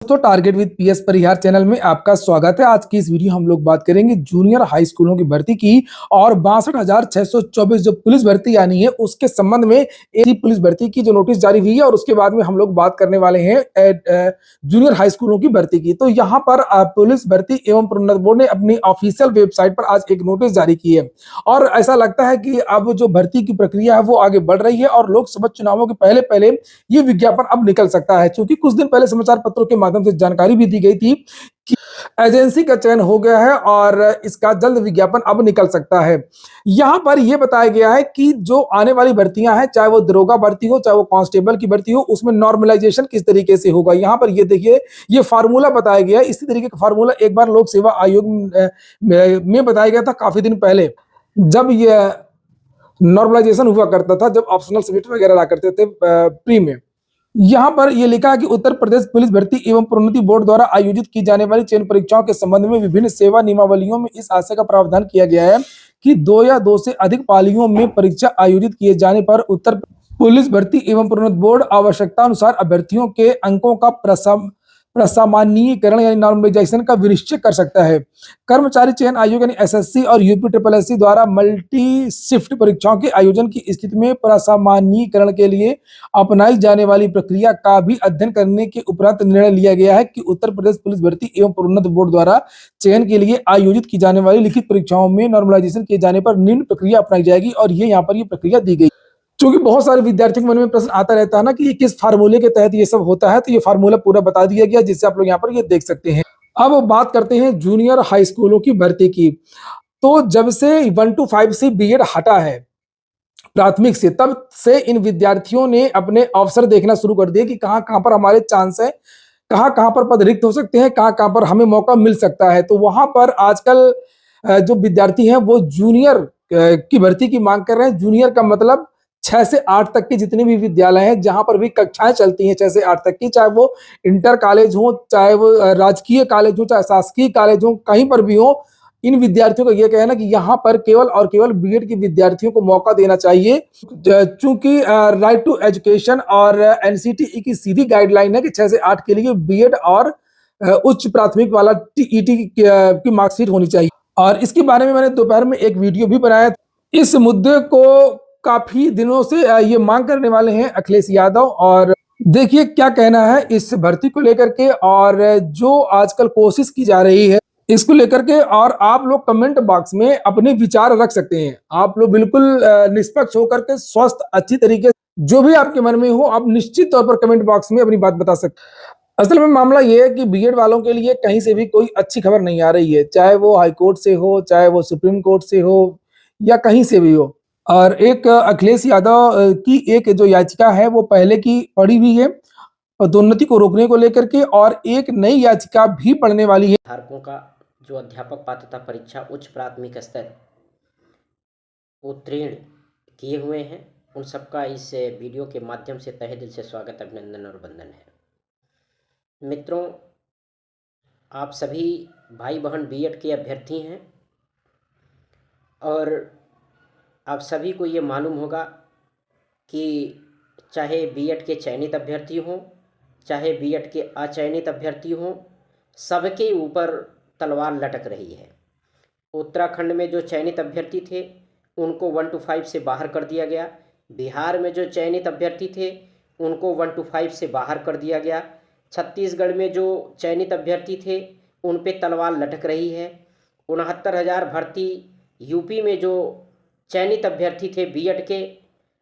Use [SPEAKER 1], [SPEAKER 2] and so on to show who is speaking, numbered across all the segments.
[SPEAKER 1] दोस्तों, target with PS Parihar channel में आपका स्वागत है। आज की इस वीडियो हम लोग बात करेंगे जूनियर हाई स्कूलों की भर्ती की और 62,624 जो पुलिस भर्ती आनी है उसके संबंध में एक पुलिस भर्ती की जो नोटिस जारी हुई है और उसके बाद में हम लोग बात करने वाले हैं जूनियर हाई स्कूलों की भर्ती की। तो यहाँ पर पुलिस भर्ती एवं प्रोन्नति बोर्ड ने अपनी ऑफिशियल वेबसाइट पर आज एक नोटिस जारी की है और ऐसा लगता है कि अब जो भर्ती की प्रक्रिया है वो आगे बढ़ रही है और लोकसभा चुनावों के पहले पहले ये विज्ञापन अब निकल सकता है, क्योंकि कुछ दिन पहले समाचार पत्रों के माध्यम से जानकारी भी दी गई थी कि एजेंसी का चयन हो गया है और इसका जल्द विज्ञापन अब निकल सकता है। यहां पर यह बताया गया है कि जो आने वाली भर्तियां हैं, चाहे वो दरोगा भर्ती हो, चाहे वो कांस्टेबल की भर्ती हो, उसमें नॉर्मलाइजेशन किस तरीके से होगा। यहां पर ये देखिए, ये फार्मूला बताया गया है। इसी तरीके का फार्मूला एक बार लोक सेवा आयोग में बताया गया था काफी दिन पहले, जब ये नॉर्मलाइजेशन हुआ करता था, जब ऑप्शनल सब्जेक्ट वगैरह ला करते थे प्री में। यहाँ पर यह लिखा है कि उत्तर प्रदेश पुलिस भर्ती एवं प्रोन्नति बोर्ड द्वारा आयोजित की जाने वाली चयन परीक्षाओं के संबंध में विभिन्न सेवा नियमावलियों में इस आशय का प्रावधान किया गया है कि 2 या 2 से अधिक पालियों में परीक्षा आयोजित किए जाने पर उत्तर पुलिस भर्ती एवं प्रोन्नति बोर्ड आवश्यकता अनुसार अभ्यर्थियों के अंकों का प्रसामान्यीकरण यानी नॉर्मलाइजेशन का विनिश्चय कर सकता है। कर्मचारी चयन आयोग यानी एसएससी और यूपी ट्रिपल एससी द्वारा मल्टी शिफ्ट परीक्षाओं के आयोजन की स्थिति में प्रसामान्यीकरण के लिए अपनाई जाने वाली प्रक्रिया का भी अध्ययन करने के उपरांत निर्णय लिया गया है कि उत्तर प्रदेश पुलिस भर्ती एवं प्रोन्नति बोर्ड द्वारा चयन के लिए आयोजित की जाने वाली लिखित परीक्षाओं में नॉर्मलाइजेशन किए जाने पर निम्न प्रक्रिया अपनाई जाएगी। और ये यहाँ पर ये प्रक्रिया दी गई, क्योंकि बहुत सारे विद्यार्थियों के मन में प्रश्न आता रहता है ना कि ये किस फार्मूले के तहत ये सब होता है, तो ये फार्मूला पूरा बता दिया गया जिससे आप लोग यहाँ पर ये देख सकते हैं। अब बात करते हैं जूनियर हाई स्कूलों की भर्ती की। तो जब से 1 to 5 से बीएड हटा है प्राथमिक से, तब से इन विद्यार्थियों ने अपने अवसर देखना शुरू कर दिए कि कहाँ कहाँ पर हमारे चांस है, कहाँ कहाँ पर पद रिक्त हो सकते हैं, कहाँ कहाँ पर हमें मौका मिल सकता है। तो वहां पर आजकल जो विद्यार्थी हैं वो जूनियर की भर्ती की मांग कर रहे हैं। जूनियर का मतलब 6 से 8 तक के जितने भी विद्यालय हैं, जहां पर भी कक्षाएं चलती हैं 6 से 8 तक की, चाहे वो इंटर कॉलेज हो, चाहे वो राजकीय कॉलेज हो, चाहे शासकीय कॉलेज हो, कहीं पर भी हो, इन विद्यार्थियों का यह कहना है कि यहाँ पर केवल और केवल बीएड के विद्यार्थियों को मौका देना चाहिए, चूंकि राइट टू एजुकेशन और एनसीटीई की सीधी गाइडलाइन है कि 6 से 8 के लिए बीएड और उच्च प्राथमिक वाला टीईटी की मार्कशीट होनी चाहिए। और इसके बारे में मैंने दोपहर में एक वीडियो भी बनाया। इस मुद्दे को काफी दिनों से ये मांग करने वाले हैं अखिलेश यादव, और देखिए क्या कहना है इस भर्ती को लेकर के और जो आजकल कोशिश की जा रही है इसको लेकर के। और आप लोग कमेंट बॉक्स में अपने विचार रख सकते हैं। आप लोग बिल्कुल निष्पक्ष होकर के स्वस्थ अच्छी तरीके से जो भी आपके मन में हो, आप निश्चित तौर पर कमेंट बॉक्स में अपनी बात बता सकते हैं। असल में मामला ये है कि बीएड वालों के लिए कहीं से भी कोई अच्छी खबर नहीं आ रही है, चाहे वो हाई कोर्ट से हो, चाहे वो सुप्रीम कोर्ट से हो, या कहीं से भी हो। और एक अखिलेश यादव की एक जो याचिका है वो पहले की पड़ी हुई है पदोन्नति को रोकने को लेकर के, और एक नई याचिका भी पड़ने वाली है।
[SPEAKER 2] धारकों का जो अध्यापक पात्रता परीक्षा उच्च प्राथमिक स्तर उत्तीर्ण किए हुए हैं, उन सबका इस वीडियो के माध्यम से तहे दिल से स्वागत, अभिनंदन और वंदन है। मित्रों, आप सभी भाई बहन बीएड के अभ्यर्थी हैं और आप सभी को ये मालूम होगा कि चाहे बीएड के चयनित अभ्यर्थी हों, चाहे बीएड के अचयनित अभ्यर्थी हों, सबके ऊपर तलवार लटक रही है। उत्तराखंड में जो चयनित अभ्यर्थी थे उनको 1 to 5 से बाहर कर दिया गया। बिहार में जो चयनित अभ्यर्थी थे उनको 1 to 5 से बाहर कर दिया गया। छत्तीसगढ़ में जो चयनित अभ्यर्थी थे उन पे तलवार लटक रही है। 69,000 भर्ती यूपी में जो चयनित अभ्यर्थी थे बीएड के,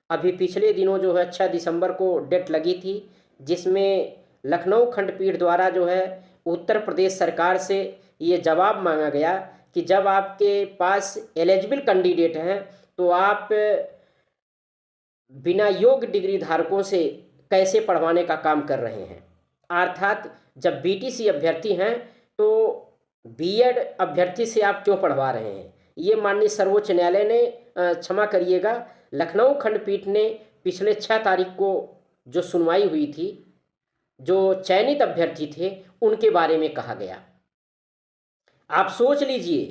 [SPEAKER 2] अभी पिछले दिनों जो है 6 दिसंबर को डेट लगी थी, जिसमें लखनऊ खंडपीठ द्वारा जो है उत्तर प्रदेश सरकार से ये जवाब मांगा गया कि जब आपके पास एलिजिबल कैंडिडेट हैं तो आप बिना योग्य डिग्री धारकों से कैसे पढ़वाने का काम कर रहे हैं। अर्थात जब बीटीसी अभ्यर्थी हैं तो बीएड अभ्यर्थी से आप क्यों पढ़वा रहे हैं। ये माननीय सर्वोच्च न्यायालय ने, क्षमा करिएगा, लखनऊ खंडपीठ ने पिछले 6 तारीख को जो सुनवाई हुई थी, जो चयनित अभ्यर्थी थे उनके बारे में कहा गया। आप सोच लीजिए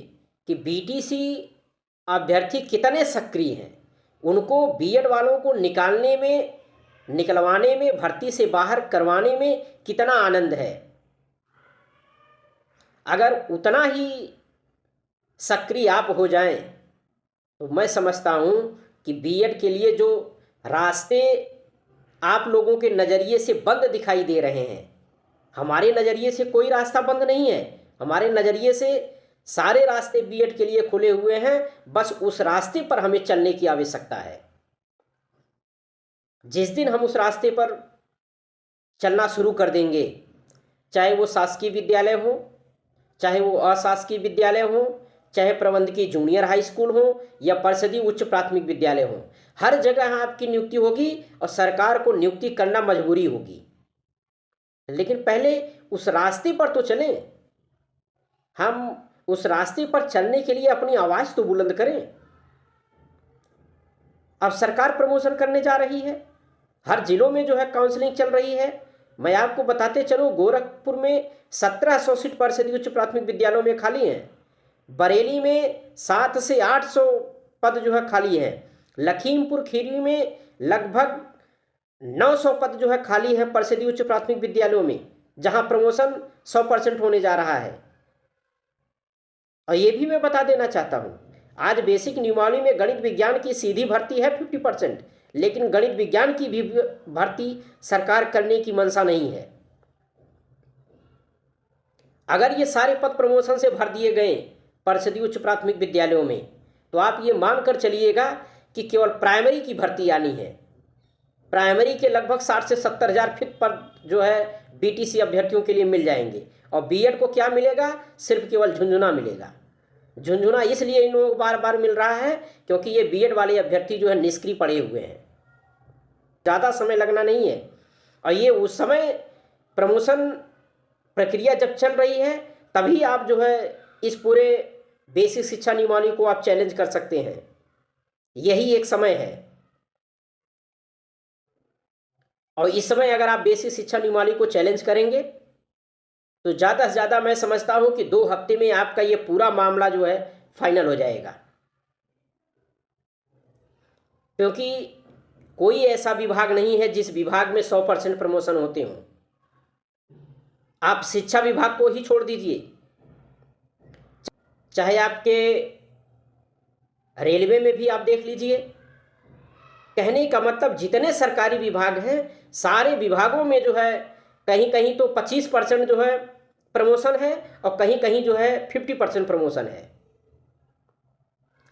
[SPEAKER 2] कि बीटीसी अभ्यर्थी कितने सक्रिय हैं। उनको बीएड वालों को निकालवाने में, भर्ती से बाहर करवाने में कितना आनंद है। अगर उतना ही सक्रिय आप हो जाएं तो मैं समझता हूं कि बीएड के लिए जो रास्ते आप लोगों के नज़रिए से बंद दिखाई दे रहे हैं, हमारे नज़रिए से कोई रास्ता बंद नहीं है। हमारे नज़रिए से सारे रास्ते बीएड के लिए खुले हुए हैं, बस उस रास्ते पर हमें चलने की आवश्यकता है। जिस दिन हम उस रास्ते पर चलना शुरू कर देंगे, चाहे वो शासकीय विद्यालय हो, चाहे वो अशासकीय विद्यालय हो, चाहे प्रबंधकीय जूनियर हाई स्कूल हो या परिषदीय उच्च प्राथमिक विद्यालय हो, हर जगह आपकी नियुक्ति होगी और सरकार को नियुक्ति करना मजबूरी होगी। लेकिन पहले उस रास्ते पर तो चलें। हम उस रास्ते पर चलने के लिए अपनी आवाज़ तो बुलंद करें। अब सरकार प्रमोशन करने जा रही है, हर जिलों में जो है काउंसलिंग चल रही है। मैं आपको बताते चलूँ, गोरखपुर में 1700 सीट परिषदीय उच्च प्राथमिक विद्यालयों में खाली हैं। बरेली में 700 से 800 पद जो है खाली हैं। लखीमपुर खीरी में लगभग 900 पद जो है खाली है परिषदीय उच्च प्राथमिक विद्यालयों में, जहां प्रमोशन 100% होने जा रहा है। और ये भी मैं बता देना चाहता हूं, आज बेसिक नियमावली में गणित विज्ञान की सीधी भर्ती है 50%, लेकिन गणित विज्ञान की भी भर्ती सरकार करने की मंशा नहीं है। अगर ये सारे पद प्रमोशन से भर दिए गए परिषदीय उच्च प्राथमिक विद्यालयों में, तो आप ये मानकर चलिएगा कि केवल प्राइमरी की भर्ती आनी है। प्राइमरी के लगभग 60 से 70 हज़ार फिट पर जो है बीटीसी अभ्यर्थियों के लिए मिल जाएंगे। और बीएड को क्या मिलेगा? सिर्फ केवल झुंझुना मिलेगा। झुंझुना इसलिए इन लोगों को बार बार मिल रहा है क्योंकि ये बीएड वाले अभ्यर्थी जो है निष्क्रिय पड़े हुए हैं। ज़्यादा समय लगना नहीं है। और ये उस समय प्रमोशन प्रक्रिया जब चल रही है तभी आप जो है इस पूरे बेसिक शिक्षा नियमावली को आप चैलेंज कर सकते हैं। यही एक समय है। और इस समय अगर आप बेसिक शिक्षा नियमावली को चैलेंज करेंगे तो ज़्यादा से ज़्यादा मैं समझता हूं कि 2 हफ्ते में आपका ये पूरा मामला जो है फाइनल हो जाएगा। क्योंकि कोई ऐसा विभाग नहीं है जिस विभाग में 100% प्रमोशन होते हों। आप शिक्षा विभाग को ही छोड़ दीजिए, चाहे आपके रेलवे में भी आप देख लीजिए। कहने का मतलब जितने सरकारी विभाग हैं सारे विभागों में जो है कहीं कहीं तो 25% जो है प्रमोशन है और कहीं कहीं जो है 50% प्रमोशन है।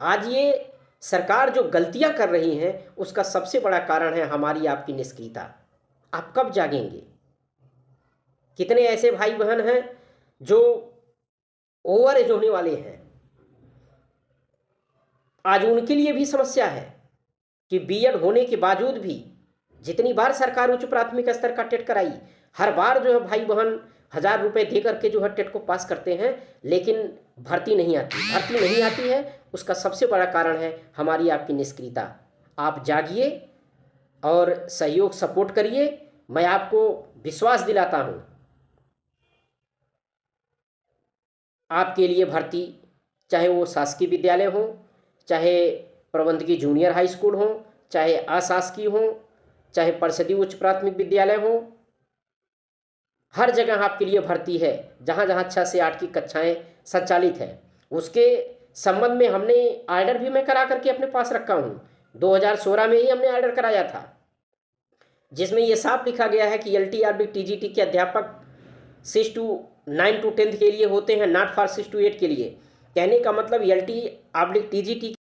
[SPEAKER 2] आज ये सरकार जो गलतियां कर रही हैं उसका सबसे बड़ा कारण है हमारी आपकी निष्क्रियता। आप कब जागेंगे? कितने ऐसे भाई बहन हैं जो ओवर एज होने वाले हैं, आज उनके लिए भी समस्या है कि बीएड होने के बावजूद भी जितनी बार सरकार उच्च प्राथमिक स्तर का टेट कराई, हर बार जो है भाई बहन 1000 रुपये दे करके जो है टेट को पास करते हैं, लेकिन भर्ती नहीं आती है। उसका सबसे बड़ा कारण है हमारी आपकी निष्क्रियता। आप जागिए और सहयोग सपोर्ट करिए। मैं आपको विश्वास दिलाता हूँ आपके लिए भर्ती, चाहे वो शासकीय विद्यालय हो, चाहे प्रबंधकीय जूनियर हाई स्कूल हो, चाहे अशासकीय हो, चाहे परिषदीय उच्च प्राथमिक विद्यालय हो, हर जगह आपके लिए भर्ती है। जहाँ जहाँ 6 से 8 की कक्षाएं संचालित है उसके संबंध में हमने ऑर्डर भी मैं करा करके अपने पास रखा हूँ। 2016 में ही हमने ऑर्डर कराया था जिसमें ये साफ लिखा गया है कि LT TGT के अध्यापक 6 to 9 to 10th के लिए होते हैं, नॉट फॉर 6 to 8 के लिए। कहने का मतलब LT TGT